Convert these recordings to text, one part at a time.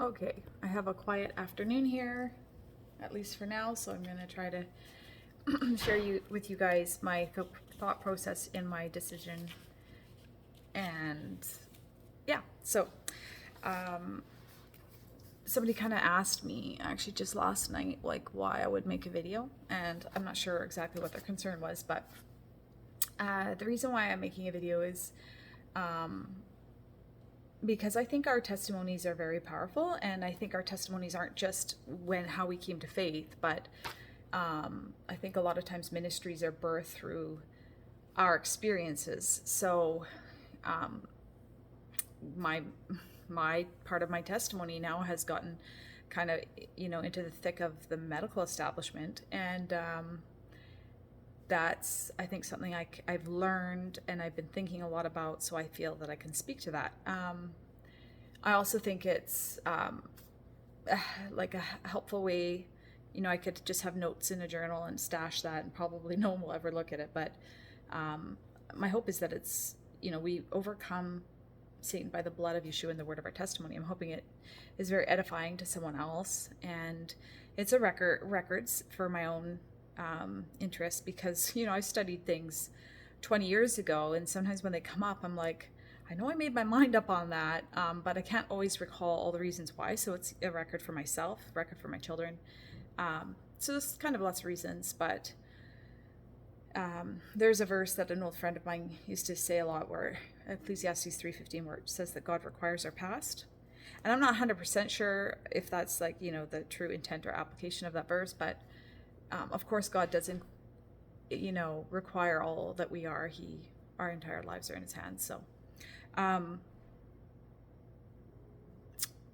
Okay, I have a quiet afternoon here, at least for now, so I'm going to try to share with you guys my thought process in my decision. And yeah, so um, somebody kind of asked me actually just last night, like why I would make a video, and I'm not sure exactly what their concern was, but the reason why I'm making a video is um, because I think our testimonies are very powerful, and I think our testimonies aren't just how we came to faith, but I think a lot of times ministries are birthed through our experiences. So um, my my part of my testimony now has gotten kind of into the thick of the medical establishment, and that's, I think, something I've learned and I've been thinking a lot about, so I feel that I can speak to that. I also think it's like a helpful way. I could just have notes in a journal and stash that, and probably no one will ever look at it. But my hope is that we overcome Satan by the blood of Yeshua and the word of our testimony. I'm hoping it is very edifying to someone else, and it's a records for my own interest, because I studied things 20 years ago, and sometimes when they come up, I'm like, I know I made my mind up on that, but I can't always recall all the reasons why. So it's a record for myself, a record for my children. So there's kind of lots of reasons, but there's a verse that an old friend of mine used to say a lot, where Ecclesiastes 3:15, where it says that God requires our past. And I'm not 100% sure if that's like, the true intent or application of that verse, but of course God doesn't, require all that we are. Our entire lives are in his hands. So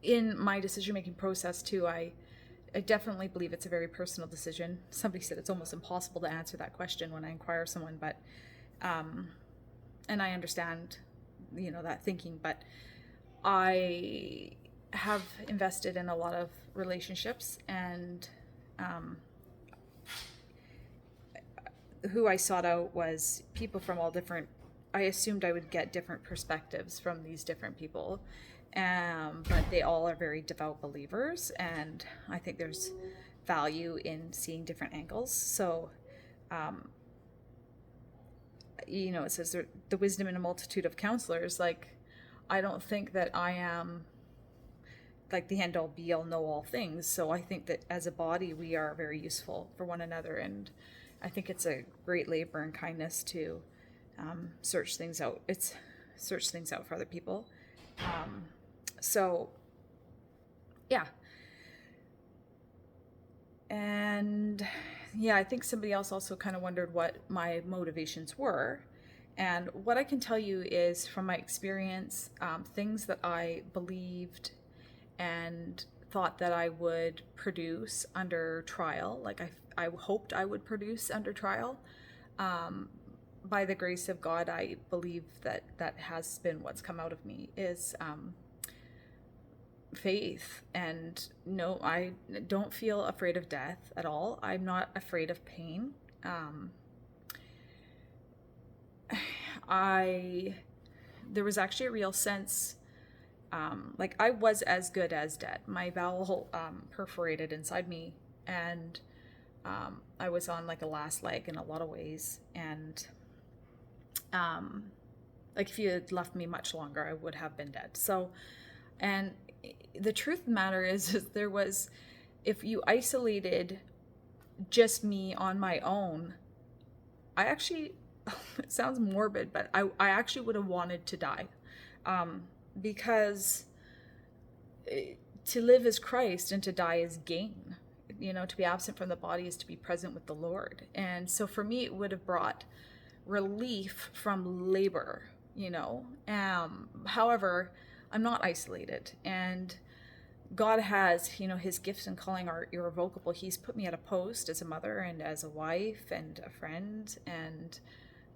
in my decision-making process too, I definitely believe it's a very personal decision. Somebody said it's almost impossible to answer that question when I inquire someone, but and I understand, that thinking, but I have invested in a lot of relationships, and who I sought out was people from all different, I assumed I would get different perspectives from these different people, but they all are very devout believers, and I think there's value in seeing different angles. So it says the wisdom in a multitude of counselors. Like, I don't think that I am like the end all be all know all things. So I think that as a body, we are very useful for one another. And I think it's a great labor and kindness to search things out. Search things out for other people. So yeah. And yeah, I think somebody else also kind of wondered what my motivations were. And what I can tell you is, from my experience, things that I believed and thought that I would produce under trial, like I hoped I would produce under trial. By the grace of God, I believe that has been what's come out of me, is faith. And no, I don't feel afraid of death at all. I'm not afraid of pain. There was actually a real sense, like I was as good as dead. My bowel perforated inside me, and I was on like a last leg in a lot of ways. And like if you had left me much longer, I would have been dead. So, and the truth of the matter is there was, if you isolated just me on my own, I actually, it sounds morbid, but I actually would have wanted to die, because to live is Christ and to die is gain. To be absent from the body is to be present with the Lord. And so for me, it would have brought relief from labor. However, I'm not isolated, and God has, his gifts and calling are irrevocable. He's put me at a post as a mother and as a wife and a friend and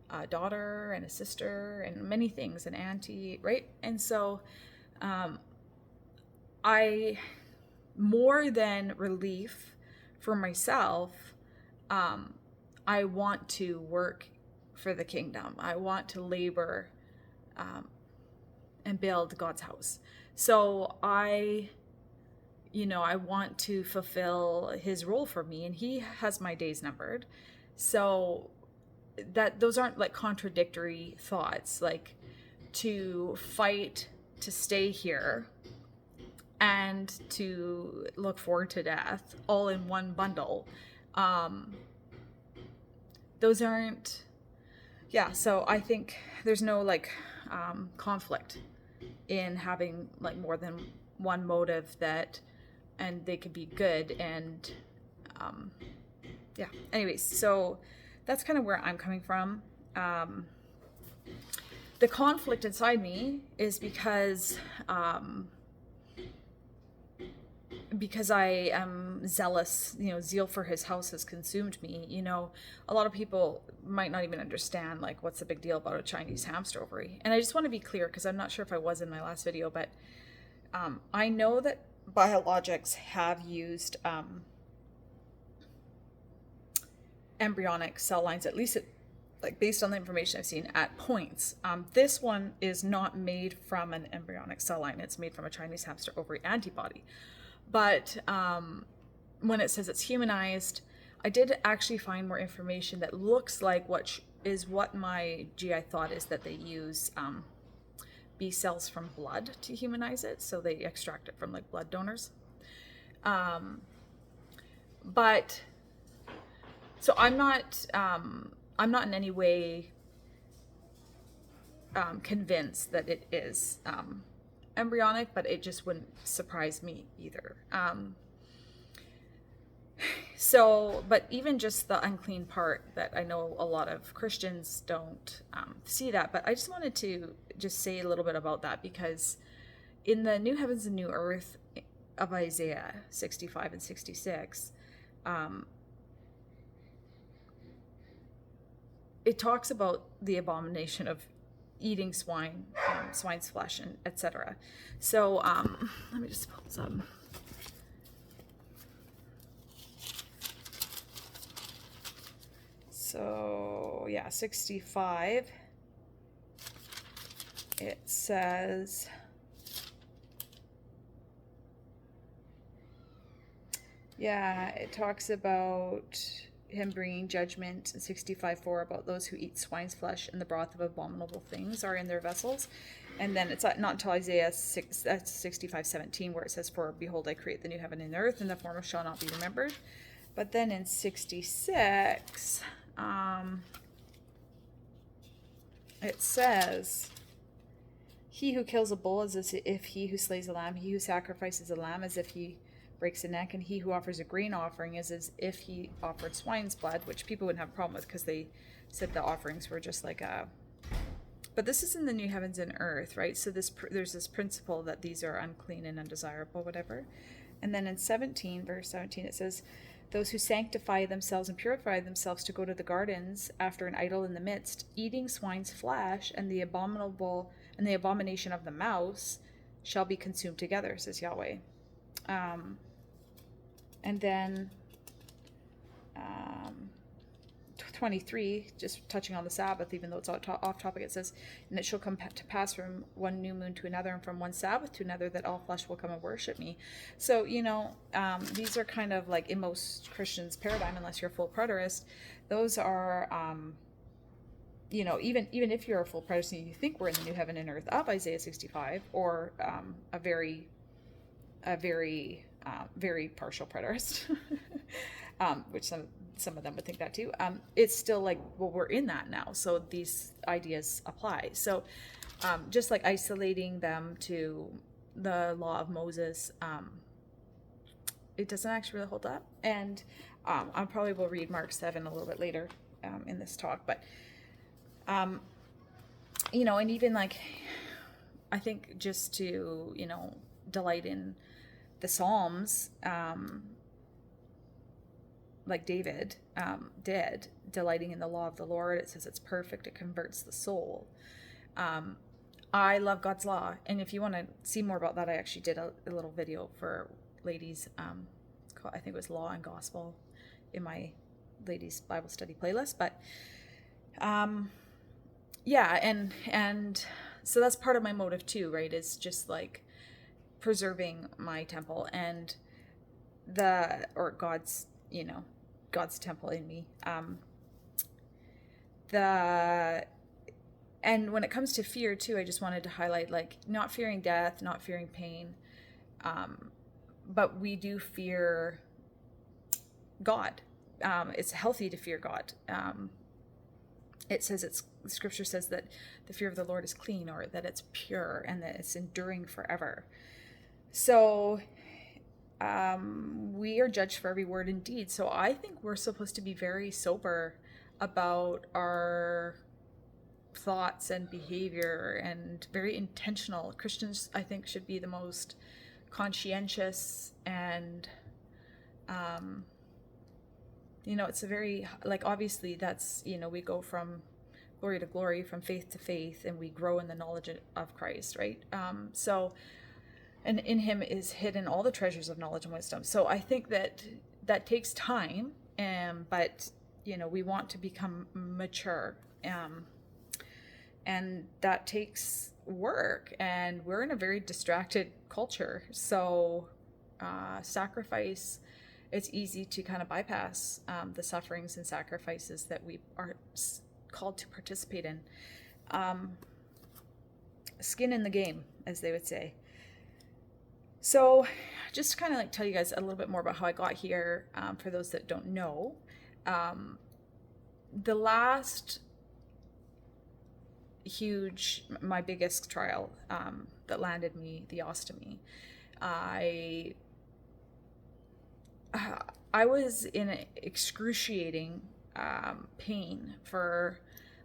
a daughter and a sister and many things, an auntie, right? And so I, more than relief for myself, I want to work for the kingdom. I want to labor and build God's house. So I I want to fulfill his role for me, and he has my days numbered. So that those aren't like contradictory thoughts, like to fight to stay here and to look forward to death all in one bundle. Those aren't, yeah. So I think there's no like conflict in having like more than one motive, that, and they could be good. And yeah, anyways, so that's kind of where I'm coming from. The conflict inside me is because I am zealous. Zeal for his house has consumed me. A lot of people might not even understand like what's the big deal about a Chinese hamster ovary. And I just want to be clear, because I'm not sure if I was in my last video, but I know that biologics have used embryonic cell lines, at least like based on the information I've seen, at points. This one is not made from an embryonic cell line. It's made from a Chinese hamster ovary antibody. But when it says it's humanized, I did actually find more information that looks like what my GI thought is, that they use B cells from blood to humanize it. So they extract it from like blood donors. But so I'm not in any way convinced that it is embryonic, but it just wouldn't surprise me either. But even just the unclean part, that I know a lot of Christians don't see that, but I just wanted to just say a little bit about that, because in the New Heavens and New Earth of Isaiah 65 and 66, it talks about the abomination of eating swine's flesh, and etc. So let me just pull some. So yeah, 65. It says, it talks about him bringing judgment in 65:4 about those who eat swine's flesh and the broth of abominable things are in their vessels. And then it's not until Isaiah 65:17 where it says, for behold, I create the new heaven and earth, and the former shall not be remembered. But then in 66, it says, he who kills a bull is as if he who slays a lamb, he who sacrifices a lamb as if he breaks a neck, and he who offers a grain offering is as if he offered swine's blood, which people wouldn't have a problem with, because they said the offerings were just like but this is in the new heavens and earth, right? So there's this principle that these are unclean and undesirable, whatever. And then in verse 17, it says, those who sanctify themselves and purify themselves to go to the gardens after an idol in the midst, eating swine's flesh and the abomination of the mouse shall be consumed together, says Yahweh. And then 23, just touching on the Sabbath, even though it's off topic, it says, and it shall come to pass from one new moon to another, and from one Sabbath to another, that all flesh will come and worship me. So, these are kind of like in most Christians' paradigm, unless you're a full preterist, those are, even if you're a full preterist and you think we're in the new heaven and earth of Isaiah 65, or a very partial preterist, which some of them would think that too. It's still like, well, we're in that now, so these ideas apply. So just like isolating them to the law of Moses, it doesn't actually really hold up. And I probably will read Mark 7 a little bit later in this talk, but and even like, I think just to delight in the Psalms, like David did, delighting in the law of the Lord. It says it's perfect, it converts the soul. I love God's law, and if you want to see more about that, I actually did a little video for ladies. It's called, I think it was Law and Gospel, in my ladies Bible study playlist. But and so that's part of my motive too, right? Is just like preserving my temple and God's, God's temple in me. And when it comes to fear too, I just wanted to highlight, like, not fearing death, not fearing pain, but we do fear God. It's healthy to fear God. The scripture says that the fear of the Lord is clean, or that it's pure, and that it's enduring forever. So we are judged for every word and deed. So I think we're supposed to be very sober about our thoughts and behavior, and very intentional. Christians, I think, should be the most conscientious, and it's a very, like, obviously that's, we go from glory to glory, from faith to faith, and we grow in the knowledge of Christ, right? And in him is hidden all the treasures of knowledge and wisdom. So I think that takes time, but we want to become mature, and that takes work, and we're in a very distracted culture. So sacrifice, it's easy to kind of bypass the sufferings and sacrifices that we are called to participate in. Skin in the game, as they would say. So just to kind of like tell you guys a little bit more about how I got here, for those that don't know. The last my biggest trial that landed me the ostomy, I was in excruciating pain for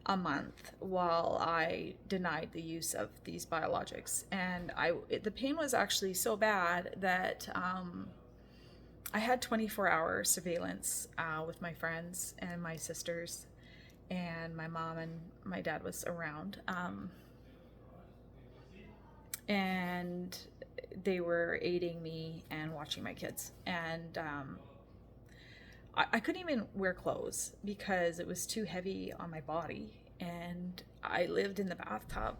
a month while I denied the use of these biologics, and the pain was actually so bad that I had 24-hour surveillance with my friends and my sisters, and my mom and my dad was around, and they were aiding me and watching my kids, and I couldn't even wear clothes because it was too heavy on my body, and I lived in the bathtub.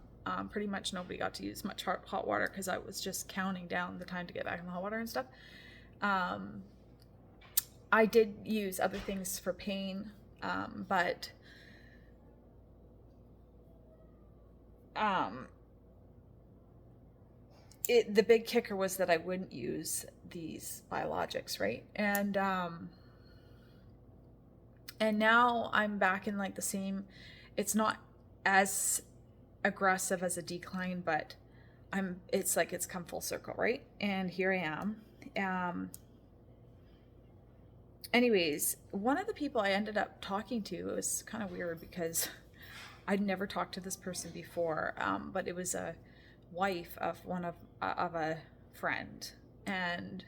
Pretty much nobody got to use much hot water because I was just counting down the time to get back in the hot water and stuff. I did use other things for pain, but the big kicker was that I wouldn't use these biologics, right? And now I'm back in like the same, it's not as aggressive as a decline, but it's like it's come full circle, right? And here I am. Anyways, one of the people I ended up talking to, it was kind of weird because I'd never talked to this person before, but it was a wife of of a friend, and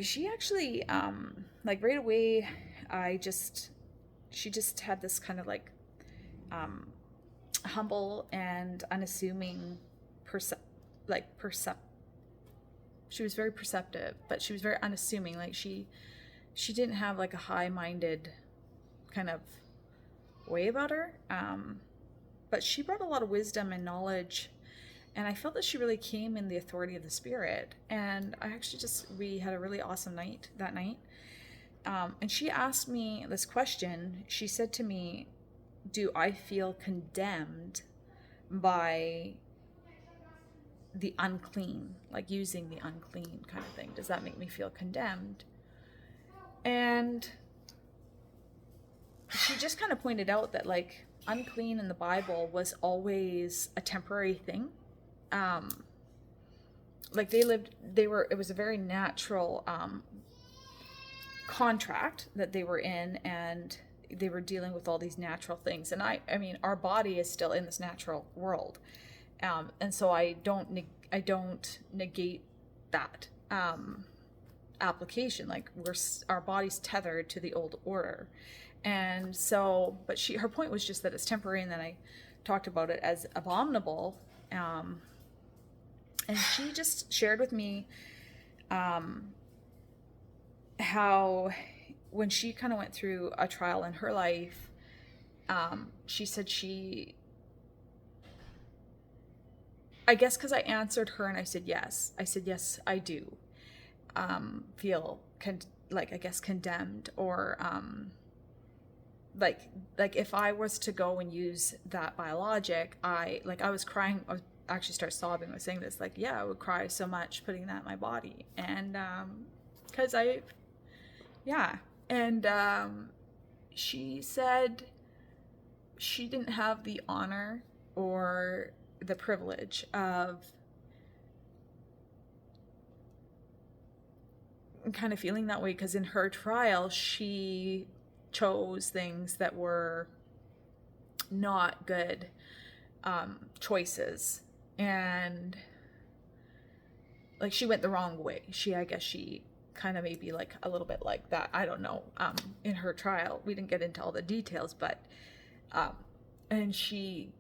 she actually, like right away, she just had this kind of like humble and unassuming she was very perceptive, but she was very unassuming. Like she didn't have like a high-minded kind of way about her, but she brought a lot of wisdom and knowledge, and I felt that she really came in the authority of the Spirit. And we had a really awesome night that night, and she asked me this question. She said to me, do I feel condemned by the unclean, like using the unclean kind of thing? Does that make me feel condemned? And she just kind of pointed out that like unclean in the Bible was always a temporary thing. Like it was a very natural contract that they were in, and they were dealing with all these natural things. And I mean, our body is still in this natural world. And so I don't negate that application. Like our body's tethered to the old order, and so. But her point was just that it's temporary, and then I talked about it as abominable. And she just shared with me how when she kind of went through a trial in her life, she said she I guess because I answered her and I said yes. I said, yes, I do feel like, I guess, condemned, or like if I was to go and use that biologic, I was crying. I was actually start sobbing. I was saying this, like, yeah, I would cry so much putting that in my body. And because and she said she didn't have the honor or the privilege of kind of feeling that way, because in her trial she chose things that were not good choices, and like she went the wrong way. I guess she kind of maybe like a little bit like that, I don't know. In her trial, we didn't get into all the details, but and she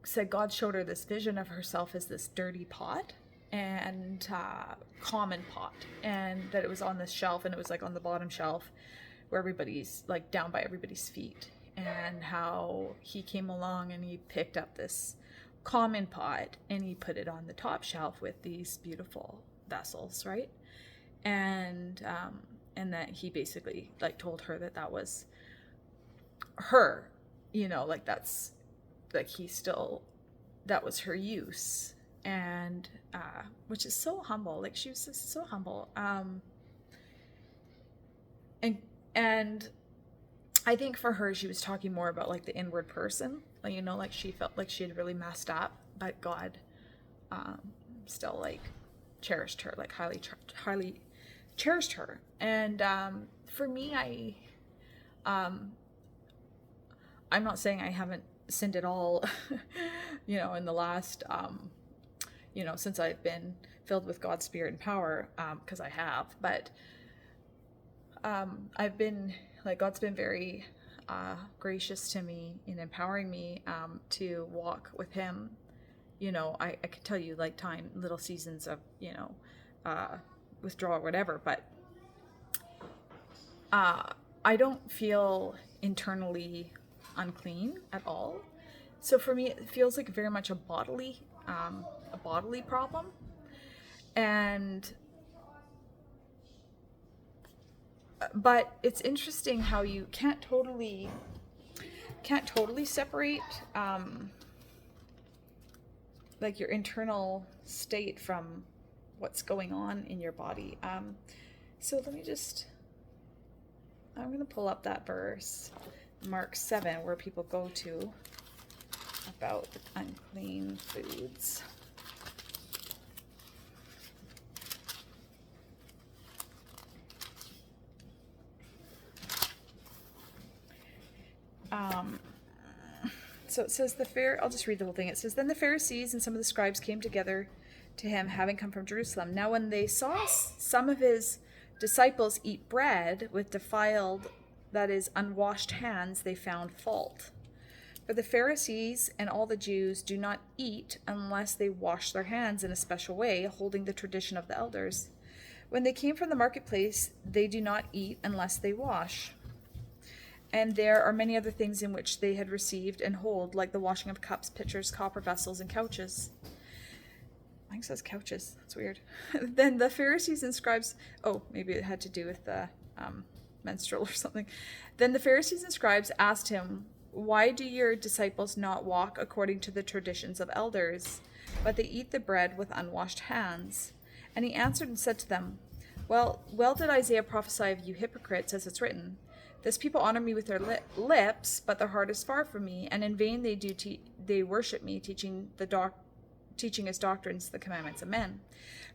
said God showed her this vision of herself as this dirty pot, and common pot, and that it was on this shelf, and it was like on the bottom shelf where everybody's like down by everybody's feet, and how he came along and he picked up this common pot and he put it on the top shelf with these beautiful vessels, right? And that he basically like told her that that was her, like that's like that was her use. And which is so humble. Like she was just so humble. And I think for her, she was talking more about like the inward person, like she felt like she had really messed up, but God still like cherished her, like highly cherished her. And for me, I'm not saying I haven't sinned at all, in the last, since I've been filled with God's Spirit and power, because I have, but I've been, like, God's been very gracious to me in empowering me to walk with Him. I can tell you, like, little seasons of, withdrawal or whatever, but I don't feel internally unclean at all. So for me, it feels like very much a bodily problem. And but it's interesting how you can't totally separate like your internal state from what's going on in your body. So let me I'm going to pull up that verse, Mark 7, where people go to about unclean foods. So it says I'll just read the whole thing. It says, then the Pharisees and some of the scribes came together to him, having come from Jerusalem. Now when they saw some of his disciples eat bread with defiled, that is, unwashed hands, they found fault. For the Pharisees and all the Jews do not eat unless they wash their hands in a special way, holding the tradition of the elders. When they came from the marketplace, they do not eat unless they wash. And there are many other things in which they had received and hold, like the washing of cups, pitchers, copper vessels, and couches. I think it says couches. That's weird. Then the Pharisees and scribes, maybe it had to do with the menstrual or something. Then the Pharisees and scribes asked him, why do your disciples not walk according to the traditions of elders, but they eat the bread with unwashed hands? And he answered and said to them, well did Isaiah prophesy of you hypocrites, as it's written, this people honor me with their lips, but their heart is far from me, and in vain they worship me, teaching as doctrines the commandments of men.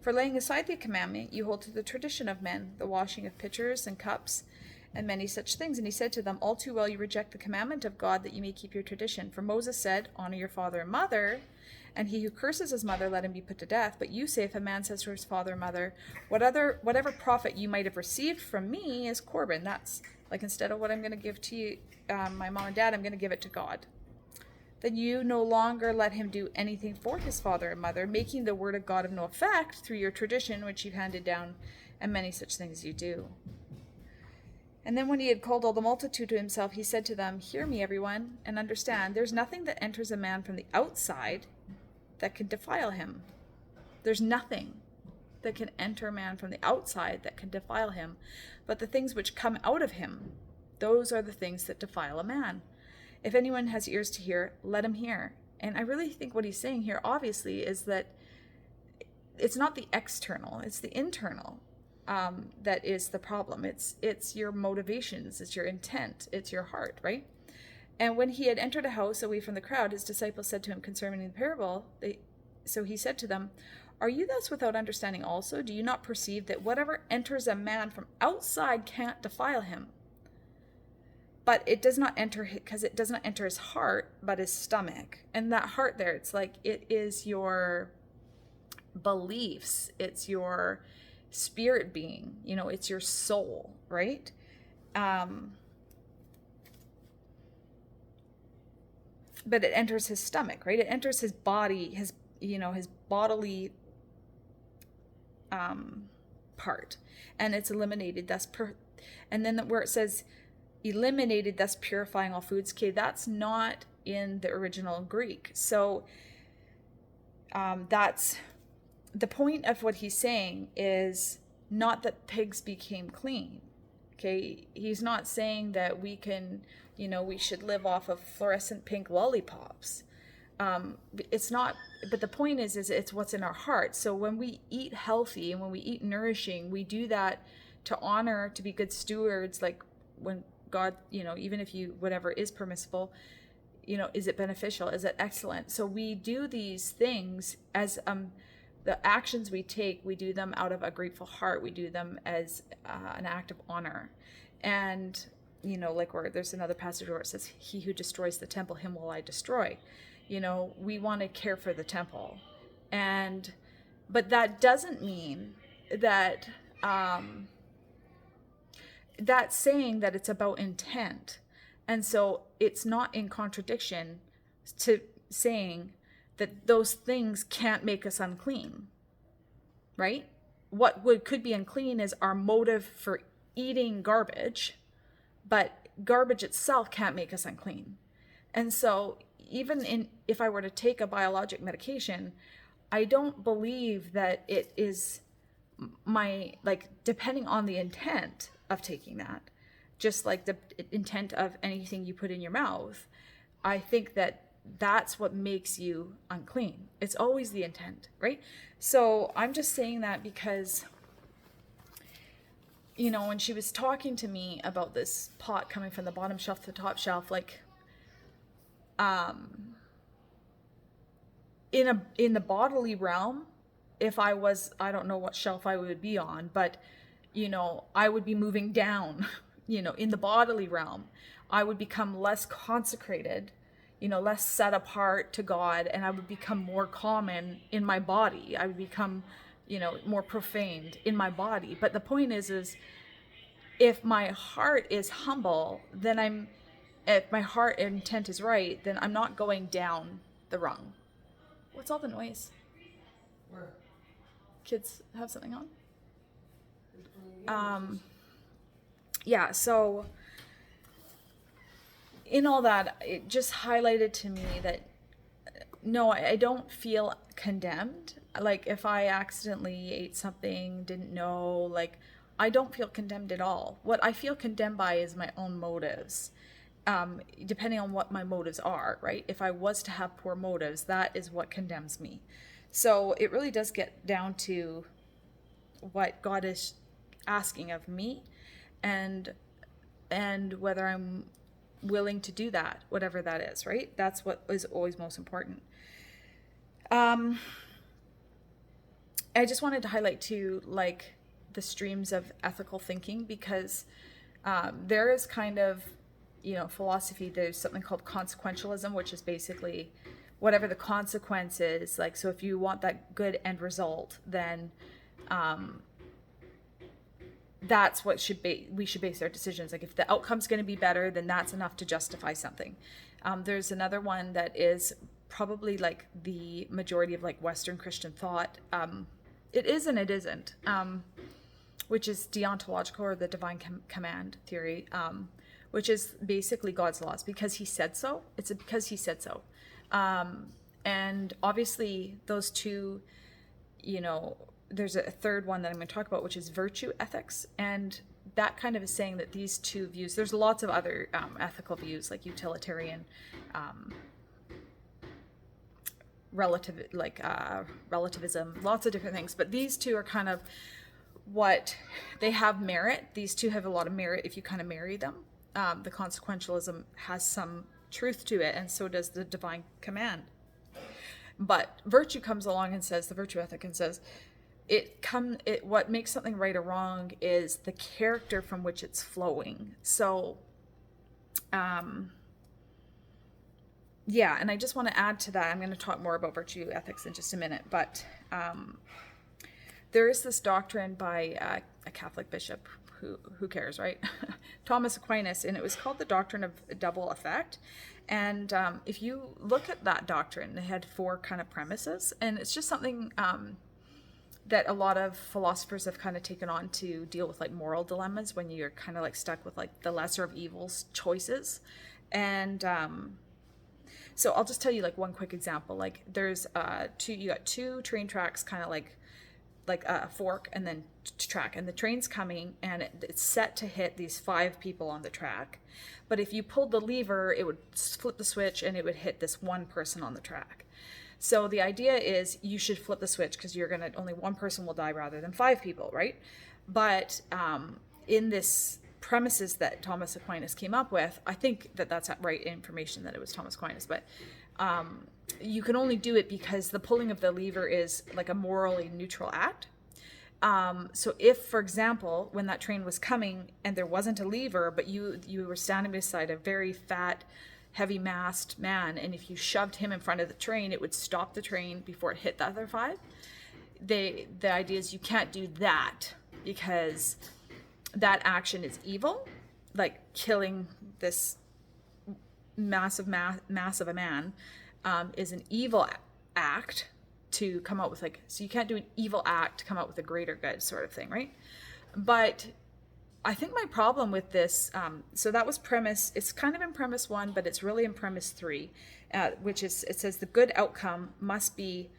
For laying aside the commandment, you hold to the tradition of men, the washing of pitchers and cups, and many such things. And he said to them, all too well you reject the commandment of God, that you may keep your tradition. For Moses said, honor your father and mother, and he who curses his mother, let him be put to death. But you say, if a man says to his father or mother, whatever profit you might have received from me is Corban. That's like, instead of what I'm going to give to you, my mom and dad, I'm going to give it to God. Then you no longer let him do anything for his father and mother, making the word of God of no effect through your tradition, which you've handed down, and many such things you do. And then when he had called all the multitude to himself, he said to them, hear me, everyone, and understand, there's nothing that enters a man from the outside that can defile him. There's nothing that can enter man from the outside that can defile him, but the things which come out of him, those are the things that defile a man. If anyone has ears to hear, let him hear. And I really think what he's saying here, obviously, is that it's not the external, it's the internal that is the problem. It's your motivations, it's your intent, it's your heart, right? And when he had entered a house away from the crowd, his disciples said to him concerning the parable, so he said to them, are you thus without understanding also? Do you not perceive that whatever enters a man from outside can't defile him? But it does not enter, because it does not enter his heart, but his stomach. And that heart there, it's like, it is your beliefs, it's your spirit being, it's your soul, right? But it enters his stomach, right? It enters his body, his bodily part, and it's eliminated, thus and then where it says eliminated, thus purifying all foods, okay, that's not in the original Greek. So that's the point of what he's saying, is not that pigs became clean. Okay, he's not saying that we can, we should live off of fluorescent pink lollipops. It's not, but the point is it's what's in our heart. So when we eat healthy and when we eat nourishing, we do that to honor, to be good stewards. Like when God, even if whatever is permissible, is it beneficial? Is it excellent? So we do these things as, the actions we take, we do them out of a grateful heart. We do them as an act of honor. And, like where there's another passage where it says, he who destroys the temple, him will I destroy. We want to care for the temple. But that doesn't mean that, that's saying that it's about intent. And so it's not in contradiction to saying that those things can't make us unclean, right? What could be unclean is our motive for eating garbage, but garbage itself can't make us unclean. And so even if I were to take a biologic medication, I don't believe that it is depending on the intent of taking that, just like the intent of anything you put in your mouth, I think that's what makes you unclean. It's always the intent, right? So I'm just saying that because, when she was talking to me about this pot coming from the bottom shelf to the top shelf, in the bodily realm, if I don't know what shelf I would be on, but, I would be moving down, in the bodily realm. I would become less consecrated, less set apart to God, and I would become more common in my body. I would become, more profaned in my body. But the point is if my heart is humble, then if my heart intent is right, then I'm not going down the rung. What's all the noise? Where? Kids have something on? Yeah, so in all that, it just highlighted to me that no, I don't feel condemned. Like if I accidentally ate something, didn't know, I don't feel condemned at all. What I feel condemned by is my own motives, depending on what my motives are, right? If I was to have poor motives, that is what condemns me. So it really does get down to what God is asking of me, and whether I'm willing to do that, whatever that is, right? That's what is always most important. I just wanted to highlight too, the streams of ethical thinking, because there is kind of, philosophy, there's something called consequentialism, which is basically whatever the consequence is, so if you want that good end result, then that's what we should base our decisions. If the outcome's going to be better, then that's enough to justify something. There's another one that is probably the majority of Western Christian thought. It is and it isn't, which is deontological, or the divine command theory, which is basically God's laws because he said so. It's because he said so. And obviously those two, you know, there's a third one that I'm going to talk about, which is virtue ethics. And that kind of is saying that these two views, there's lots of other ethical views like utilitarian, um, relativism, lots of different things. But these two are kind of what they have merit. These two have a lot of merit if you kind of marry them. The consequentialism has some truth to it, and so does the divine command. But virtue comes along and says, the virtue ethic, and says, what makes something right or wrong is the character from which it's flowing. So, yeah, and I just want to add to that. I'm going to talk more about virtue ethics in just a minute, but there is this doctrine by a Catholic bishop, who cares, right? Thomas Aquinas, and it was called the doctrine of double effect. And if you look at that doctrine, it had 4 kind of premises, and it's just something that a lot of philosophers have kind of taken on to deal with like moral dilemmas when you're kind of like stuck with like the lesser of evils choices. And so I'll just tell you like one quick example. Like there's you got 2 train tracks, kind of like a fork and then track, and the train's coming and it's set to hit these 5 people on the track. But if you pulled the lever, it would flip the switch and it would hit this one person on the track. So the idea is you should flip the switch because only one person will die rather than 5 people, right? But in this premises that Thomas Aquinas came up with, I think that that's right information that it was Thomas Aquinas, but you can only do it because the pulling of the lever is like a morally neutral act. So if, for example, when that train was coming and there wasn't a lever, but you were standing beside a very fat, heavy-massed man, and if you shoved him in front of the train, it would stop the train before it hit the other 5. The idea is you can't do that because that action is evil, like killing this massive mass of a man is an evil act to come out with, like, so you can't do an evil act to come out with a greater good sort of thing, right? But I think my problem with this, so that was premise, it's kind of in premise 1, but it's really in premise 3, which is, it says the good outcome must be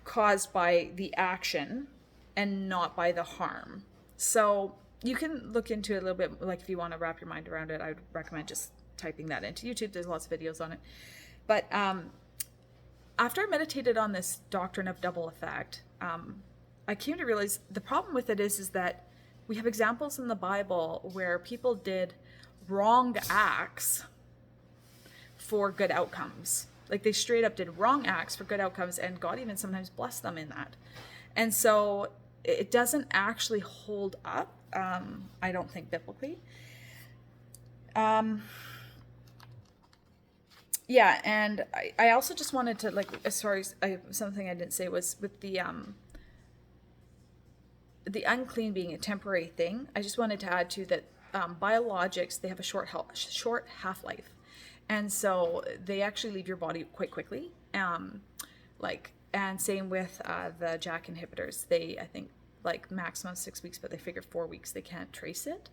caused by the action and not by the harm. So you can look into it a little bit, like if you want to wrap your mind around it, I would recommend just typing that into YouTube. There's lots of videos on it. But after I meditated on this doctrine of double effect, I came to realize the problem with it is that we have examples in the Bible where people did wrong acts for good outcomes. Like they straight up did wrong acts for good outcomes, and God even sometimes blessed them in that. And so it doesn't actually hold up, I don't think, biblically. Yeah, and I also just wanted to, like, as far as something I didn't say was with the unclean being a temporary thing. I just wanted to add to that biologics, they have a short half-life, and so they actually leave your body quite quickly. And same with the JAK inhibitors. They, I think, like maximum 6 weeks, but they figure 4 weeks they can't trace it.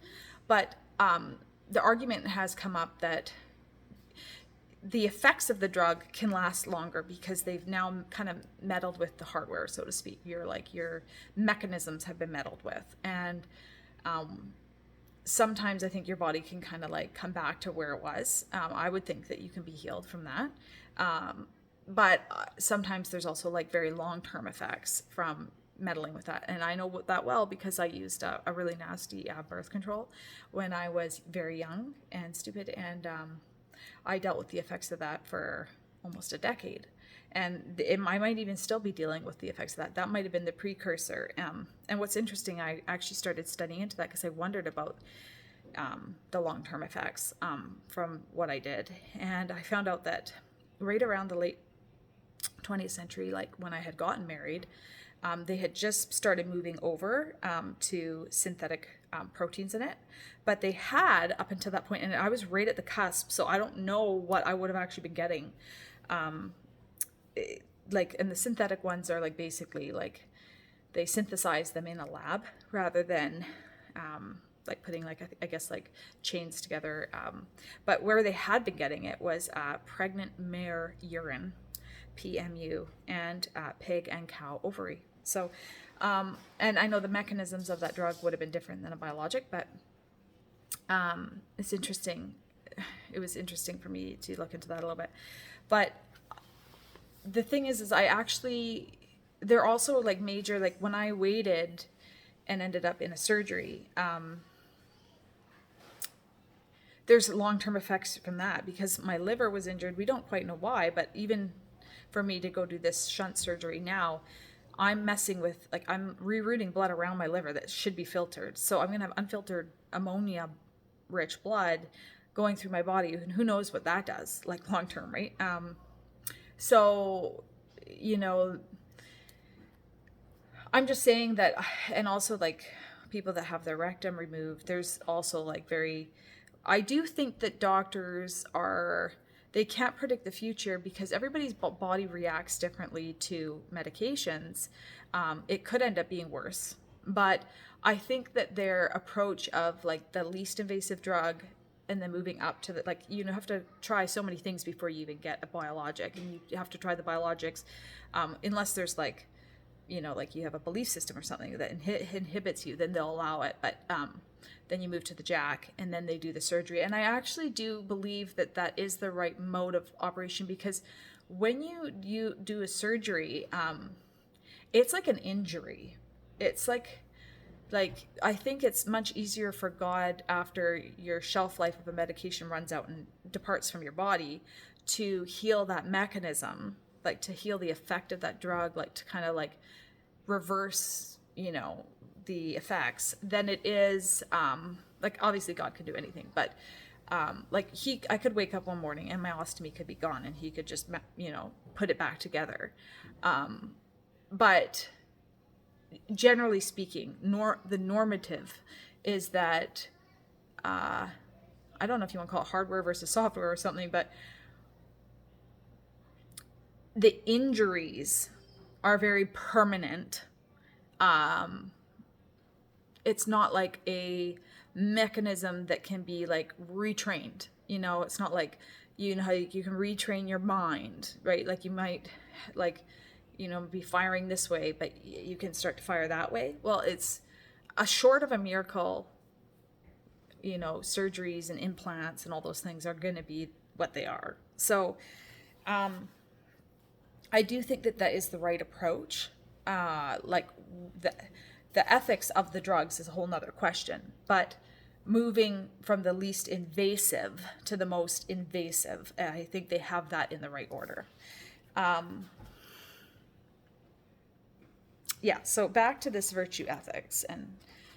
But the argument has come up that the effects of the drug can last longer because they've now kind of meddled with the hardware, so to speak. Your mechanisms have been meddled with. And sometimes I think your body can kind of like come back to where it was. I would think that you can be healed from that. But sometimes there's also like very long-term effects from meddling with that. And I know that well because I used a really nasty birth control when I was very young and stupid. And I dealt with the effects of that for almost a decade. And I might even still be dealing with the effects of that. That might have been the precursor. And what's interesting, I actually started studying into that because I wondered about the long-term effects from what I did. And I found out that right around the late 20th century, like when I had gotten married, they had just started moving over to synthetic proteins in it. But they had, up until that point, and I was right at the cusp, so I don't know what I would have actually been getting. And the synthetic ones are like basically like they synthesize them in a lab rather than like putting like I guess like chains together. But where they had been getting it was pregnant mare urine, PMU and pig and cow ovary. So, and I know the mechanisms of that drug would have been different than a biologic, but it's interesting. It was interesting for me to look into that a little bit. But the thing is I actually, they're also like major, like when I waited and ended up in a surgery, there's long-term effects from that because my liver was injured. We don't quite know why, but even for me to go do this shunt surgery now, I'm messing with, like, I'm rerouting blood around my liver that should be filtered. So I'm going to have unfiltered ammonia rich blood going through my body, and who knows what that does, like long term, right? So, you know, I'm just saying that, and also like people that have their rectum removed, there's also like I do think that doctors they can't predict the future because everybody's body reacts differently to medications. It could end up being worse, but I think that their approach of like the least invasive drug and then moving up to like, you have to try so many things before you even get a biologic, and you have to try the biologics, unless there's like, like you have a belief system or something that inhibits you, then they'll allow it. But then you move to the jack and then they do the surgery. And I actually do believe that that is the right mode of operation, because when you do a surgery, it's like an injury. It's like I think it's much easier for God, after your shelf life of a medication runs out and departs from your body, to heal that mechanism, like to heal the effect of that drug, like to kind of like reverse, the effects, than it is, like obviously God can do anything, but like I could wake up one morning and my ostomy could be gone and he could just, put it back together. But generally speaking, the normative is that, I don't know if you want to call it hardware versus software or something, but the injuries are very permanent. It's not like a mechanism that can be like retrained. It's not like, how you can retrain your mind, right? Like you might be firing this way, but you can start to fire that way. Well, it's a short of a miracle, surgeries and implants and all those things are going to be what they are. So, I do think that that is the right approach. Like the ethics of the drugs is a whole nother question, but moving from the least invasive to the most invasive, I think they have that in the right order. Yeah, so back to this virtue ethics and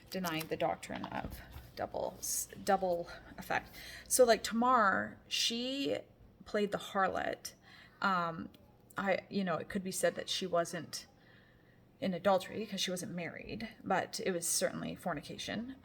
denying the doctrine of double effect. So like Tamar, she played the harlot. It could be said that she wasn't in adultery because she wasn't married, but it was certainly fornication.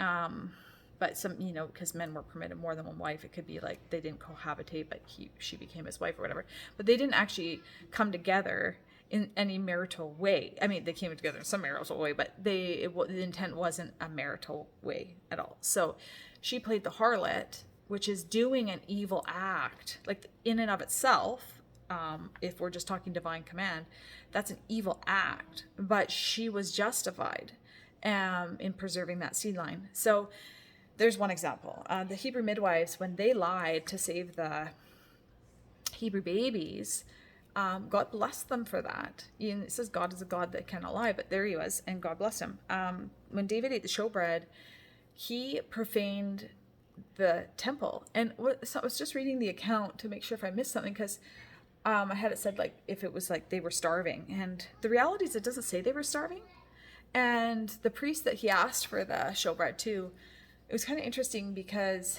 But some, because men were permitted more than one wife, it could be like they didn't cohabitate, but she became his wife or whatever. But they didn't actually come together in any marital way. I mean, they came together in some marital way, but the intent wasn't a marital way at all. So she played the harlot, which is doing an evil act, like in and of itself. If we're just talking divine command, that's an evil act, but she was justified in preserving that seed line. So there's one example. The Hebrew midwives, when they lied to save the Hebrew babies, God blessed them for that. It says God is a God that cannot lie, but there he was, and God blessed him. When David ate the showbread, he profaned the temple. And so I was just reading the account to make sure if I missed something, because I had it said like if it was like they were starving, and the reality is it doesn't say they were starving. And the priest that he asked for the showbread to, it was kind of interesting because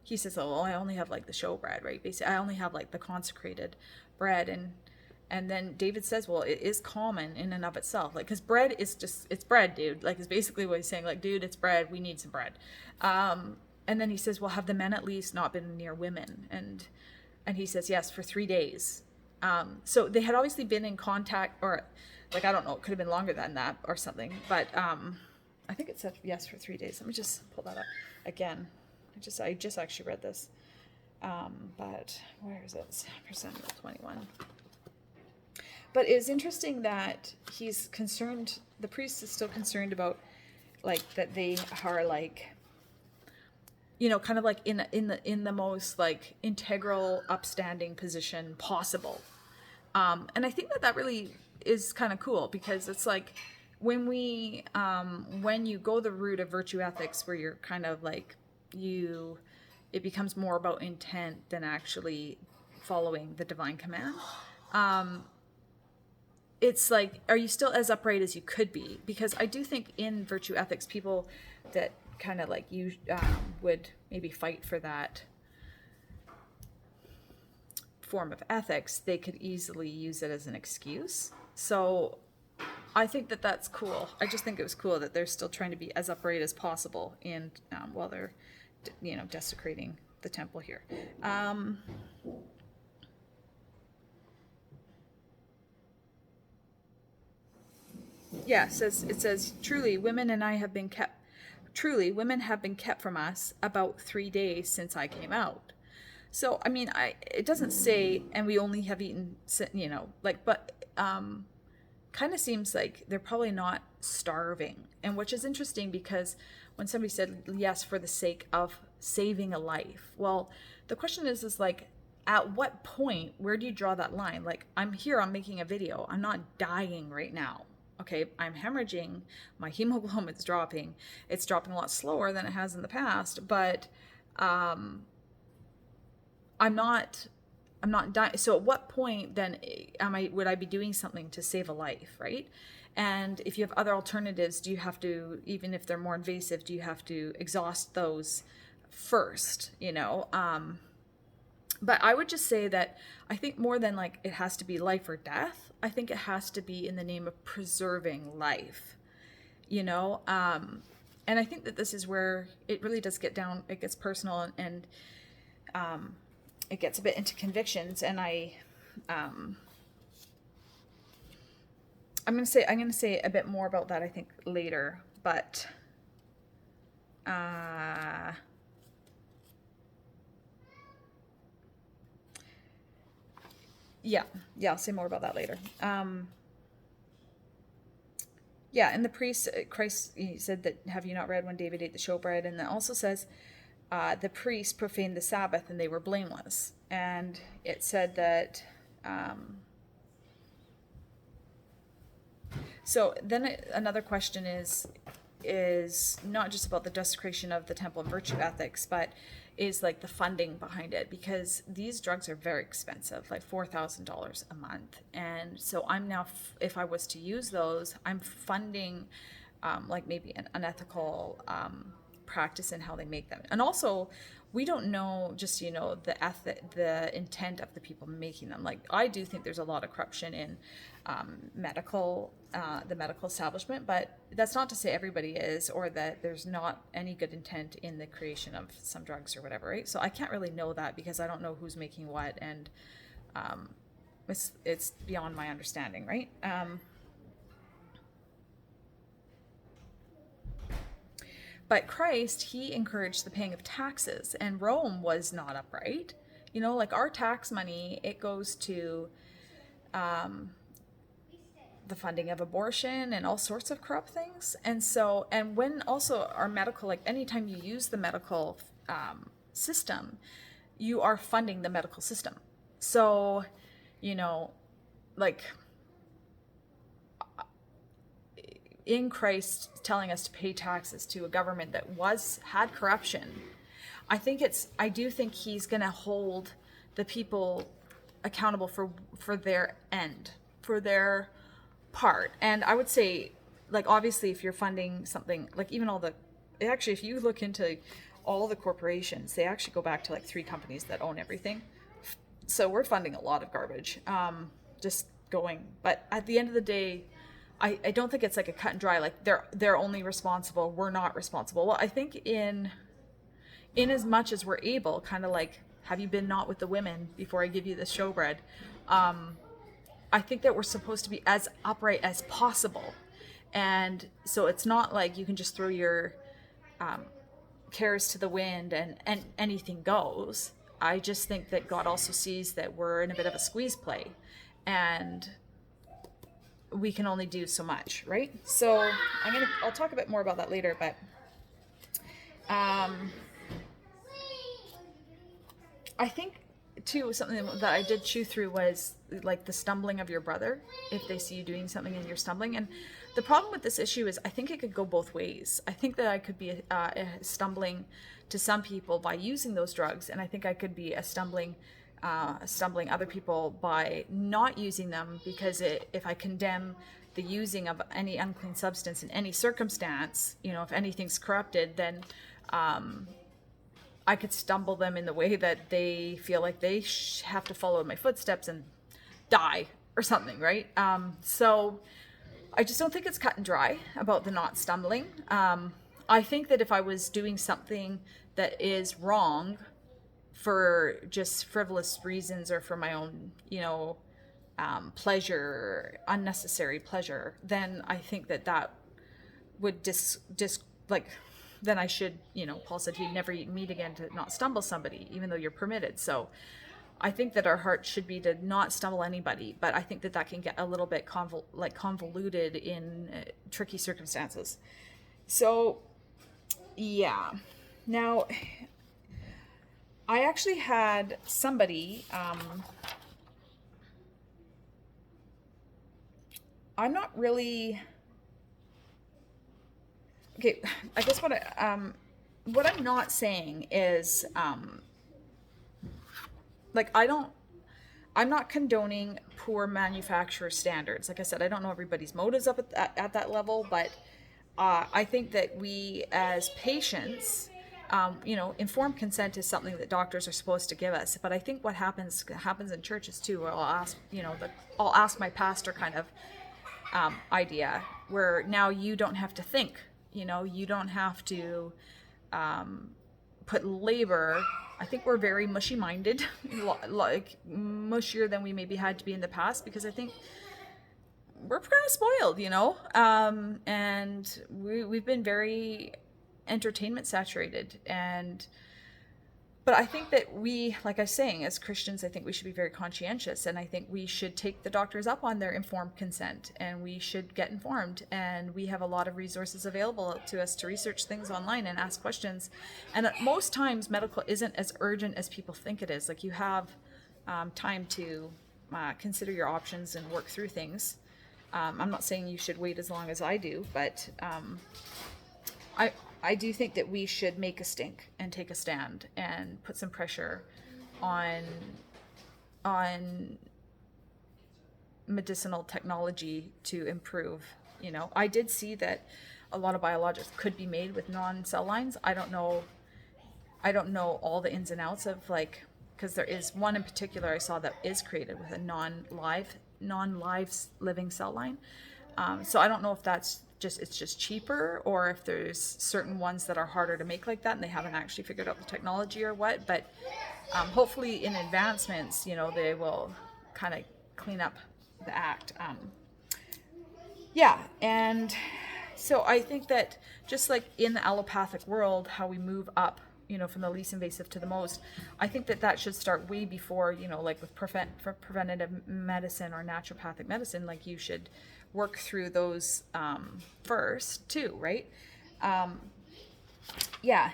he says, "Oh, well, I only have like the showbread, right? Basically, I only have like the consecrated bread." And then David says, "Well, it is common in and of itself, like because bread is just it's bread, dude. Like is basically what he's saying. Like, dude, it's bread. We need some bread." And then he says, "Well, have the men at least not been near women?" And he says, "Yes, for 3 days." So they had obviously been in contact, or like I don't know, it could have been longer than that or something. But I think it said yes for 3 days. Let me just pull that up again. I just actually read this. But where is it? For Samuel 21. But it's interesting that he's concerned, the priest is still concerned about, like, that they are, like, you know, kind of like in the most, like, integral, upstanding position possible. And I think that really is kind of cool, because it's like when you go the route of virtue ethics, where you're kind of like, it becomes more about intent than actually following the divine command. It's like, are you still as upright as you could be? Because I do think in virtue ethics, people that kind of like you would maybe fight for that form of ethics, they could easily use it as an excuse. So I think that's cool. I just think it was cool that they're still trying to be as upright as possible, and while they're, you know, desecrating the temple here. Yeah, it says truly women have been kept from us about 3 days since I came out. So I mean, it doesn't say, and we only have eaten, you know, like, but kind of seems like they're probably not starving, and which is interesting, because when somebody said yes for the sake of saving a life, well, the question is like, at what point, where do you draw that line? Like, I'm making a video, I'm not dying right now. Okay, I'm hemorrhaging, my hemoglobin's dropping. It's dropping a lot slower than it has in the past, but I'm not dying. So at what point then would I be doing something to save a life, right? And if you have other alternatives, do you have to, even if they're more invasive, do you have to exhaust those first, you know? But I would just say that I think more than like it has to be life or death, I think it has to be in the name of preserving life, you know? And I think that this is where it really does it gets personal, and it gets a bit into convictions. And I'm going to say a bit more about that, I think, later, but yeah, I'll say more about that later. Yeah, and the priest, Christ, he said that, have you not read when David ate the showbread? And it also says, the priests profaned the Sabbath and they were blameless. And it said that, so then another question is not just about the desecration of the temple and virtue ethics, but is like the funding behind it, because these drugs are very expensive, like $4,000 a month. And so I'm now, if I was to use those, I'm funding like maybe an unethical practice in how they make them. And also, we don't know just, you know, the intent of the people making them. Like, I do think there's a lot of corruption in the medical establishment, but that's not to say everybody is, or that there's not any good intent in the creation of some drugs or whatever, right? So I can't really know that, because I don't know who's making what, and it's beyond my understanding, right? But Christ, he encouraged the paying of taxes, and Rome was not upright. You know, like our tax money, it goes to the funding of abortion and all sorts of corrupt things. And so, and when also our medical, like anytime you use the medical system, you are funding the medical system. So, you know, like in Christ telling us to pay taxes to a government that had corruption, I do think he's going to hold the people accountable for their end, for their part. And I would say, like, obviously, if you're funding something, like even actually, if you look into all the corporations, they actually go back to like 3 companies that own everything. So we're funding a lot of garbage, just going. But at the end of the day, I don't think it's like a cut and dry, like they're only responsible, we're not responsible. Well, I think in as much as we're able, kind of like, have you been not with the women before I give you this showbread? I think that we're supposed to be as upright as possible. And so it's not like you can just throw your cares to the wind and anything goes. I just think that God also sees that we're in a bit of a squeeze play, and we can only do so much, right? So I'll talk a bit more about that later, but I think too, something that I did chew through was like the stumbling of your brother, if they see you doing something and you're stumbling. And the problem with this issue is I think it could go both ways. I think that I could be stumbling to some people by using those drugs, and I think I could be stumbling other people by not using them, because if I condemn the using of any unclean substance in any circumstance, if anything's corrupted, then I could stumble them in the way that they feel like they have to follow in my footsteps and die or something, right? So I just don't think it's cut and dry about the not stumbling. I think that if I was doing something that is wrong for just frivolous reasons or for my own, pleasure, unnecessary pleasure, then I think that would then I should, Paul said he'd never eat meat again to not stumble somebody, even though you're permitted. So I think that our heart should be to not stumble anybody, but I think that can get a little bit convoluted in tricky circumstances. So, yeah. Now, I actually had somebody, I'm not really... Okay, I guess what I'm not saying is, I'm not condoning poor manufacturer standards. Like I said, I don't know everybody's motives up at that level, but I think that we as patients, informed consent is something that doctors are supposed to give us. But I think what happens in churches too, where I'll ask my pastor kind of idea, where now you don't have to think. You don't have to put labor. I think we're very mushy-minded, like mushier than we maybe had to be in the past, because I think we're kind of spoiled, and we've been very entertainment saturated. But I think that we, like I was saying, as Christians, I think we should be very conscientious, and I think we should take the doctors up on their informed consent, and we should get informed. And we have a lot of resources available to us to research things online and ask questions. And at most times, medical isn't as urgent as people think it is. Like, you have time to consider your options and work through things. I'm not saying you should wait as long as I do, but I do think that we should make a stink and take a stand and put some pressure on medicinal technology to improve. I did see that a lot of biologics could be made with non-cell lines. I don't know all the ins and outs of, because there is one in particular I saw that is created with a non-live living cell line. So I don't know if it's just cheaper, or if there's certain ones that are harder to make like that and they haven't actually figured out the technology or what. But hopefully in advancements, they will kind of clean up the act. And so I think that just like in the allopathic world, how we move up, from the least invasive to the most, I think that should start way before, like with preventative medicine or naturopathic medicine. Like, you should work through those first too, right? Yeah.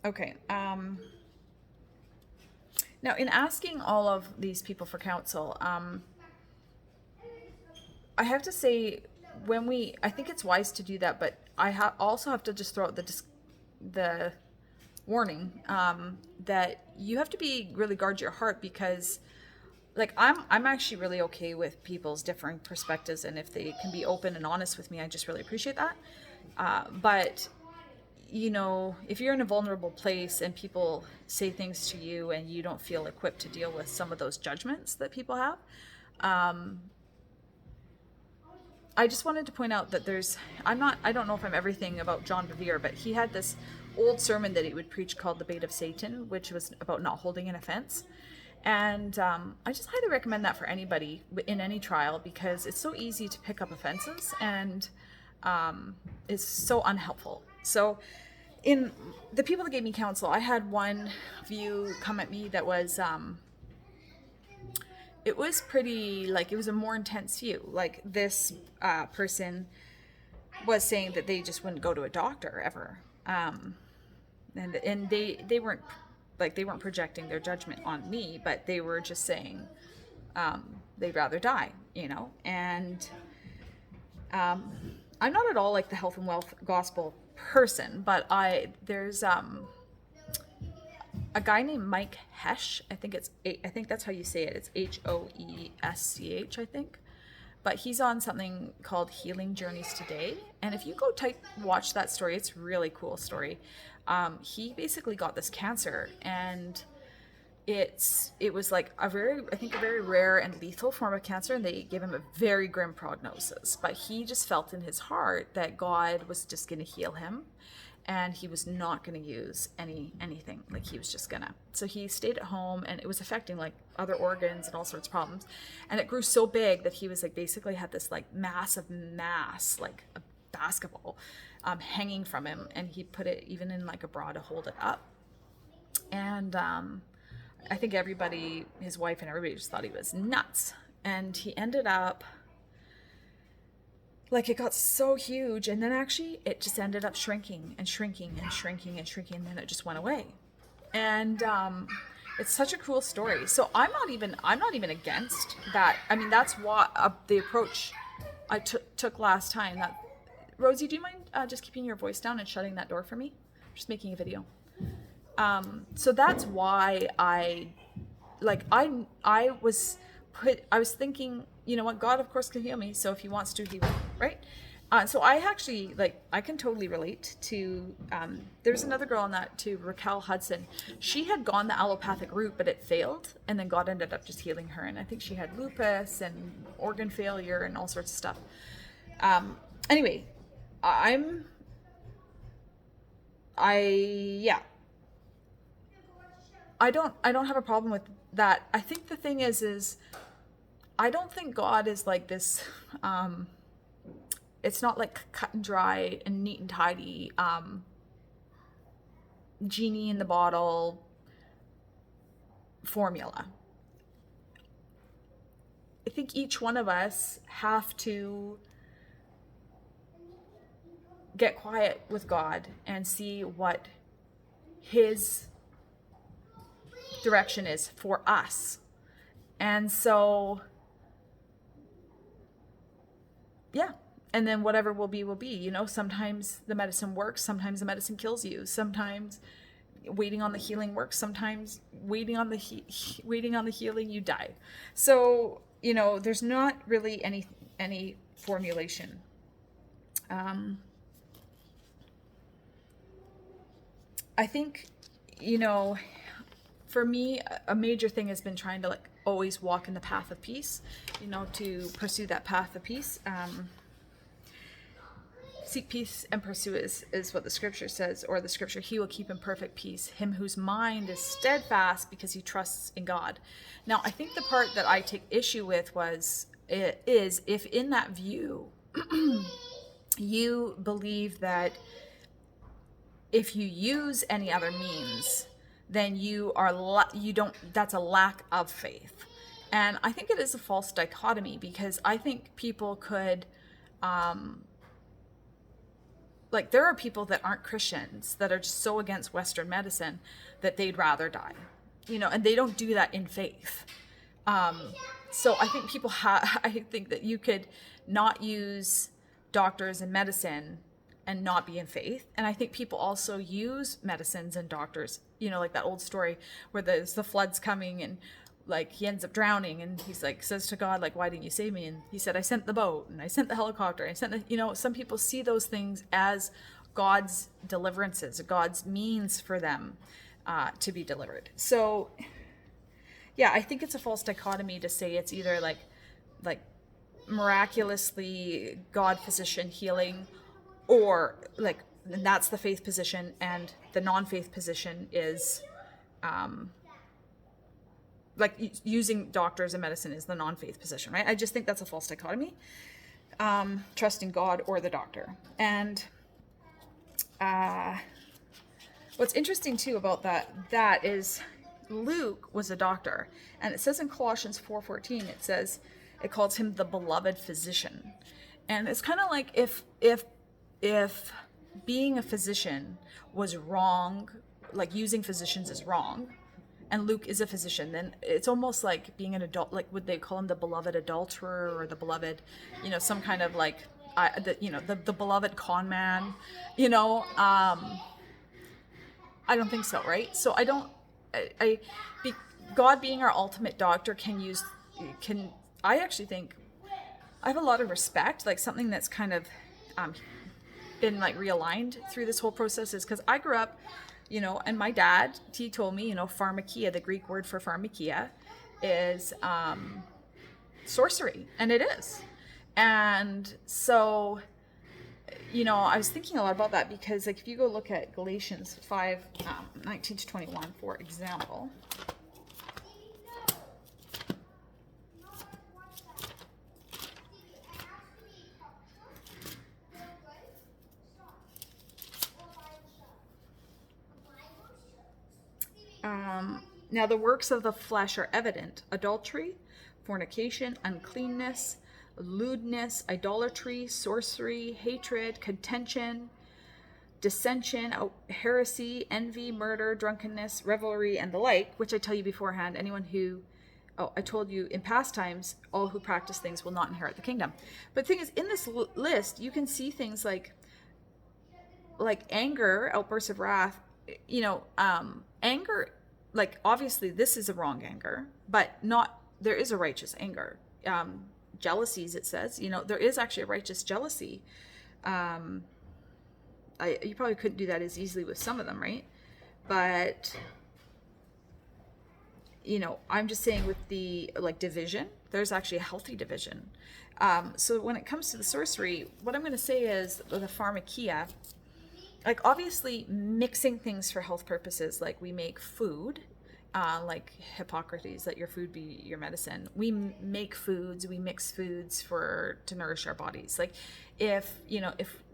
Okay. Now, in asking all of these people for counsel, I have to say, I think it's wise to do that, but I also have to just throw out the warning that you have to really guard your heart, because I'm actually really okay with people's differing perspectives, and if they can be open and honest with me, I just really appreciate that. But if you're in a vulnerable place and people say things to you and you don't feel equipped to deal with some of those judgments that people have, I just wanted to point out that I don't know if I'm everything about John Bevere, but he had this old sermon that he would preach called The Bait of Satan, which was about not holding an offense. And I just highly recommend that for anybody in any trial, because it's so easy to pick up offenses, and it's so unhelpful. So in the people that gave me counsel, I had one view come at me that was it was pretty, like, it was a more intense view. Like, this person was saying that they just wouldn't go to a doctor ever, and they weren't, like, they weren't projecting their judgment on me, but they were just saying they'd rather die, and I'm not at all like the health and wealth gospel person, but there's a guy named Mike Hesch. I think that's how you say it. It's Hoesch, I think. But he's on something called Healing Journeys Today. And if you go watch that story, it's a really cool story. He basically got this cancer, and it was like a very rare and lethal form of cancer, and they gave him a very grim prognosis. But he just felt in his heart that God was just going to heal him, and he was not going to use anything. Like, he was just gonna. So he stayed at home, and it was affecting like other organs and all sorts of problems. And it grew so big that he was like basically had this like massive mass, like a basketball, hanging from him, and he put it even in like a bra to hold it up. And I think everybody, his wife and everybody, just thought he was nuts. And he ended up, like, it got so huge, and then actually it just ended up shrinking and shrinking and shrinking and shrinking, and then it just went away. And it's such a cool story. So I'm not even against that. I mean, that's what the approach I took last time. That, Rosie, do you mind just keeping your voice down and shutting that door for me? I'm just making a video. So that's why I was thinking, you know what, God of course can heal me, so if he wants to, he will, right? So I actually, like, I can totally relate to, there's another girl on that too, Raquel Hudson. She had gone the allopathic route, but it failed, and then God ended up just healing her, and I think she had lupus and organ failure and all sorts of stuff. Anyway, I don't have a problem with that. I think the thing is I don't think God is like this, it's not like cut and dry and neat and tidy, genie in the bottle formula. I think each one of us have to get quiet with God and see what his direction is for us. And so, yeah. And then whatever will be, sometimes the medicine works, sometimes the medicine kills you, sometimes waiting on the healing works, sometimes waiting on the healing, you die. So, there's not really any formulation. I think, for me, a major thing has been trying to always walk in the path of peace, to pursue that path of peace. Seek peace and pursue it is what the scripture says, or the scripture, he will keep in perfect peace him whose mind is steadfast because he trusts in God. Now, I think the part that I take issue with is if in that view you believe that if you use any other means, then that's a lack of faith. And I think it is a false dichotomy, because I think people could, there are people that aren't Christians that are just so against Western medicine that they'd rather die, and they don't do that in faith. So I think I think that you could not use doctors and medicine and not be in faith. And I think people also use medicines and doctors, like that old story where there's the floods coming, and he ends up drowning, and he's says to God, why didn't you save me? And he said, I sent the boat, and I sent the helicopter, I sent some people see those things as God's deliverances, God's means for them to be delivered. So yeah, I think it's a false dichotomy to say it's either like miraculously God physician healing, or and that's the faith position, and the non-faith position is like using doctors and medicine is the non-faith position, right? I just think that's a false dichotomy. Trusting God or the doctor. And what's interesting too about that is Luke was a doctor, and it says in Colossians 4:14, it calls him the beloved physician. And it's kind of like if being a physician was wrong, like using physicians is wrong, and Luke is a physician, then it's almost like being an adult, like would they call him the beloved adulterer or the beloved, some kind of like, the beloved con man, I don't think so, right? So God being our ultimate doctor I actually think I have a lot of respect, like something that's kind of been like realigned through this whole process is because I grew up, and my dad, he told me, pharmakia, the Greek word for pharmakia is sorcery, and it is. And so, I was thinking a lot about that because, like, if you go look at Galatians 5, 19 to 21, for example. Now the works of the flesh are evident: adultery, fornication, uncleanness, lewdness, idolatry, sorcery, hatred, contention, dissension, heresy, envy, murder, drunkenness, revelry, and the like, which I tell you beforehand, I told you in past times, all who practice things will not inherit the kingdom. But the thing is, in this list, you can see things like anger, outbursts of wrath, anger, like obviously this is a wrong anger, but there is a righteous anger. Jealousies, it says, there is actually a righteous jealousy. You probably couldn't do that as easily with some of them, right? But, I'm just saying with the division, there's actually a healthy division. So when it comes to the sorcery, what I'm going to say is the pharmakia, like obviously mixing things for health purposes, like we make food, like Hippocrates, let your food be your medicine. We make foods, we mix foods to nourish our bodies. Like if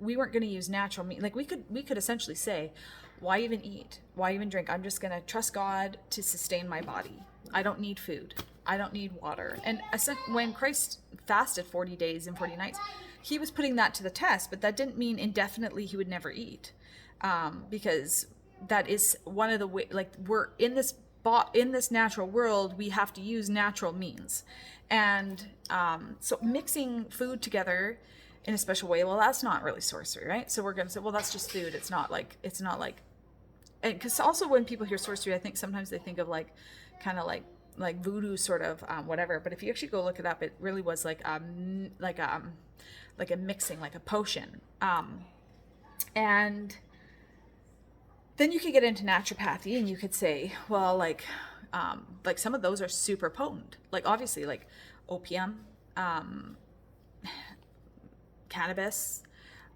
we weren't going to use natural meat, like we could essentially say, why even eat? Why even drink? I'm just going to trust God to sustain my body. I don't need food. I don't need water. And when Christ fasted 40 days and 40 nights, he was putting that to the test, but that didn't mean indefinitely he would never eat, because that is one of the way, like we're in this natural world, we have to use natural means. And so mixing food together in a special way, well, that's not really sorcery, right? So we're going to say, well, that's just food. It's not like, and because also when people hear sorcery, I think sometimes they think of kind of like voodoo sort of whatever. But if you actually go look it up, it really was like a mixing, like a potion. And then you could get into naturopathy, and you could say, well, like some of those are super potent. Like obviously, like opium, cannabis,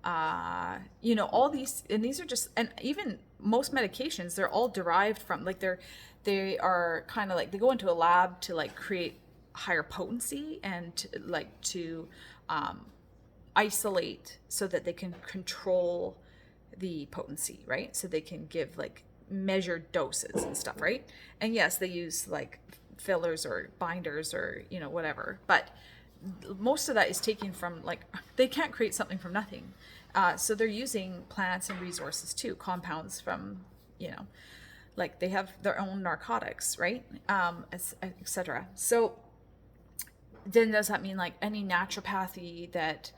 all these, and these are just, and even most medications, they're all derived from, like they are kind of like, they go into a lab to like create higher potency and to isolate so that they can control the potency, right? So they can give like measured doses and stuff, right? And yes, they use like fillers or binders or whatever, but most of that is taken from, like, they can't create something from nothing. So they're using plants and resources too, compounds from, like they have their own narcotics, right? Etc. So then does that mean like any naturopathy that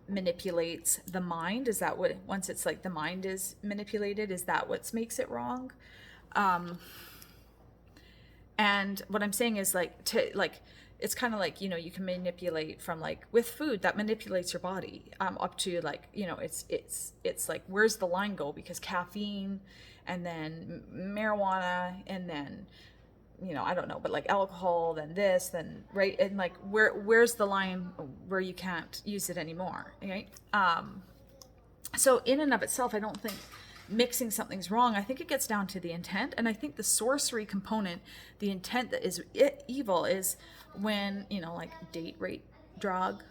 manipulates the mind, is that what, once it's like the mind is manipulated, is that what makes it wrong? And what I'm saying is it's kind of like, you can manipulate from, like with food that manipulates your body, up to like, it's like, where's the line go? Because caffeine and then marijuana and then, I don't know, but like alcohol, then this, then, right? And like, where's the line where you can't use it anymore, right? So in and of itself, I don't think mixing something's wrong. I think it gets down to the intent. And I think the sorcery component, the intent that is evil, is when, like date, rape, drug,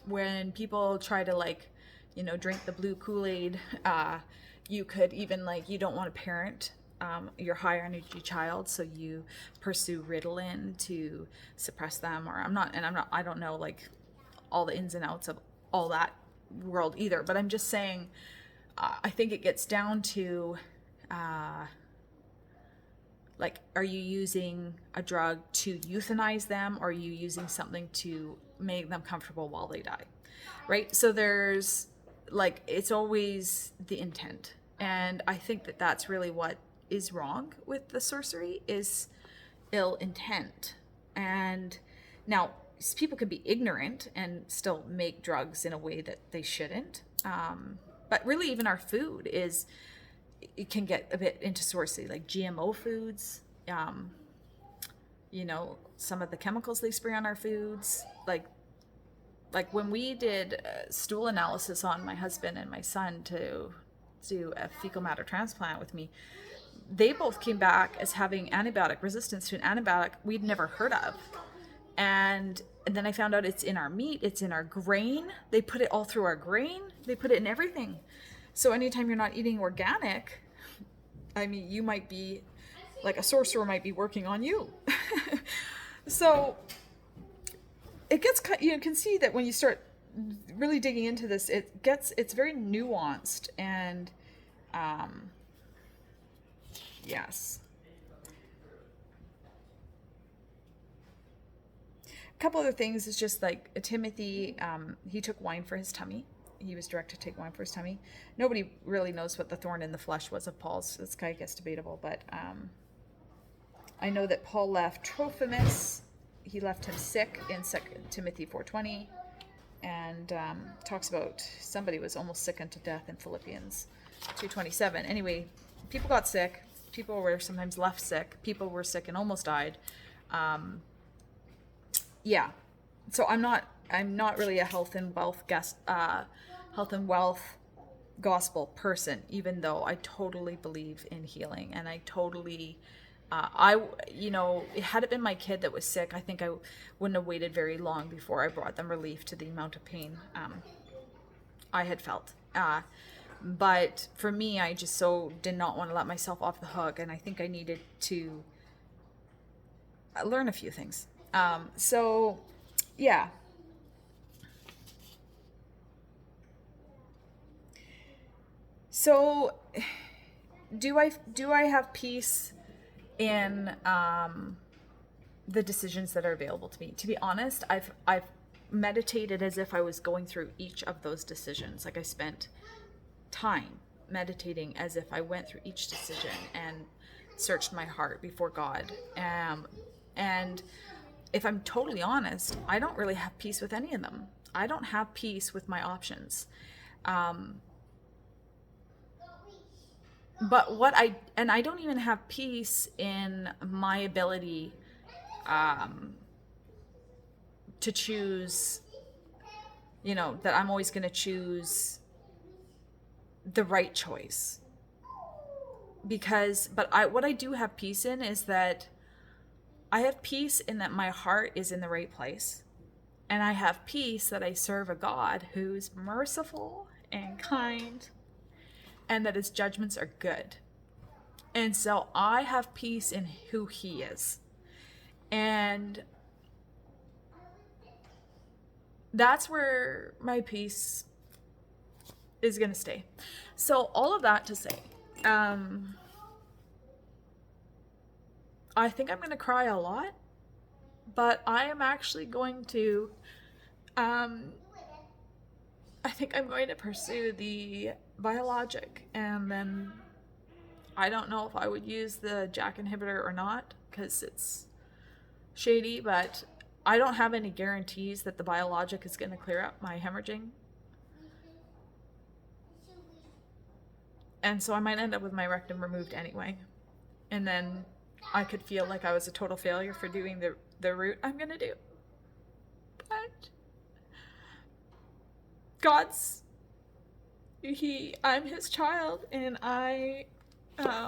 when people try to drink the blue Kool-Aid. You could even you don't want to parent your higher energy child, so you pursue Ritalin to suppress them. Or I don't know all the ins and outs of all that world either, but I'm just saying, I think it gets down to are you using a drug to euthanize them, or are you using something to make them comfortable while they die, right? So there's it's always the intent. And I think that that's really what is wrong with the sorcery, is ill intent. And now people can be ignorant and still make drugs in a way that they shouldn't. But really, even our food it can get a bit into sorcery, like GMO foods, some of the chemicals they spray on our foods, like when we did stool analysis on my husband and my son to do a fecal matter transplant with me, they both came back as having antibiotic resistance to an antibiotic we'd never heard of. And then I found out it's in our meat, it's in our grain. They put it all through our grain. They put it in everything. So anytime you're not eating organic, you might be a sorcerer might be working on you. So it gets, you can see that when you start really digging into this, it's very nuanced. And yes. A couple other things is just Timothy, he took wine for his tummy. He was directed to take wine for his tummy. Nobody really knows what the thorn in the flesh was of Paul's. It's I guess debatable, but I know that Paul left Trophimus. He left him sick in 2 Timothy 4:20, and talks about somebody was almost sick unto death in Philippians 2:27. Anyway, people got sick. People were sometimes left sick. People were sick and almost died. Yeah, so I'm not really a health and wealth gospel person, even though I totally believe in healing, and I totally, had it been my kid that was sick, I think I wouldn't have waited very long before I brought them relief to the amount of pain I had felt. But for me, I just so did not want to let myself off the hook, and I think I needed to learn a few things. So, yeah. So, do I have peace in the decisions that are available to me? To be honest, I've meditated as if I was going through each of those decisions. I spent time meditating as if I went through each decision and searched my heart before God. And if I'm totally honest, I don't really have peace with any of them. I don't have peace with my options. But I don't even have peace in my ability to choose, that I'm always going to choose the right choice. What I do have peace in is that I have peace in that my heart is in the right place. And I have peace that I serve a God who's merciful and kind, and that his judgments are good. And so I have peace in who he is. And that's where my peace is going to stay. So all of that to say, I think I'm going to cry a lot, but I am actually going to, I think I'm going to pursue the biologic, and then I don't know if I would use the JAK inhibitor or not, because it's shady, but I don't have any guarantees that the biologic is going to clear up my hemorrhaging. And so I might end up with my rectum removed anyway. And then I could feel like I was a total failure for doing the route I'm going to do. But God's I'm his child, and and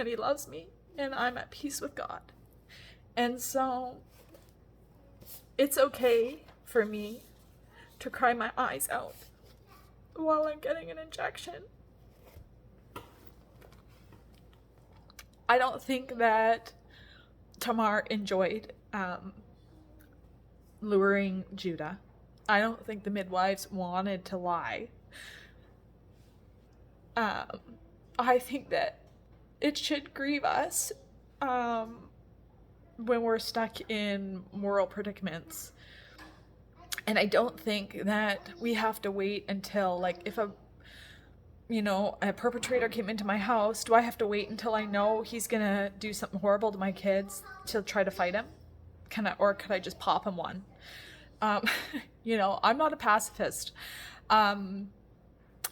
he loves me, and I'm at peace with God. And so it's okay for me to cry my eyes out while I'm getting an injection. I don't think that Tamar enjoyed luring Judah. I don't think the midwives wanted to lie. I think that it should grieve us when we're stuck in moral predicaments. And I don't think that we have to wait until, like, if a perpetrator came into my house, do I have to wait until I know he's gonna do something horrible to my kids to try to fight him? Could I just pop him one? I'm not a pacifist.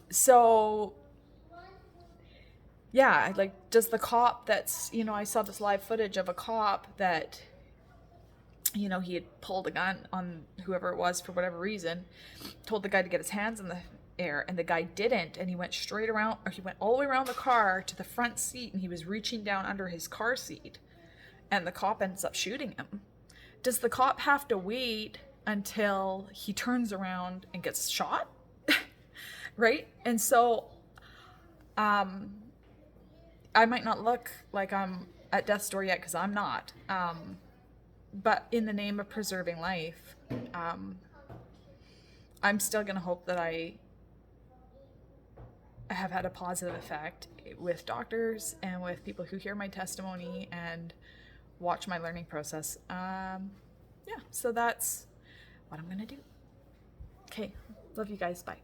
So yeah, like, does the cop I saw this live footage of a cop that, he had pulled a gun on whoever it was for whatever reason, told the guy to get his hands in the air, and the guy didn't, and he went all the way around the car to the front seat, and he was reaching down under his car seat, and the cop ends up shooting him. Does the cop have to wait until he turns around and gets shot? Right? And so I might not look like I'm at death's door yet, because I'm not, but in the name of preserving life, I'm still going to hope that I have had a positive effect with doctors and with people who hear my testimony and watch my learning process. So that's what I'm going to do. Okay, love you guys, bye.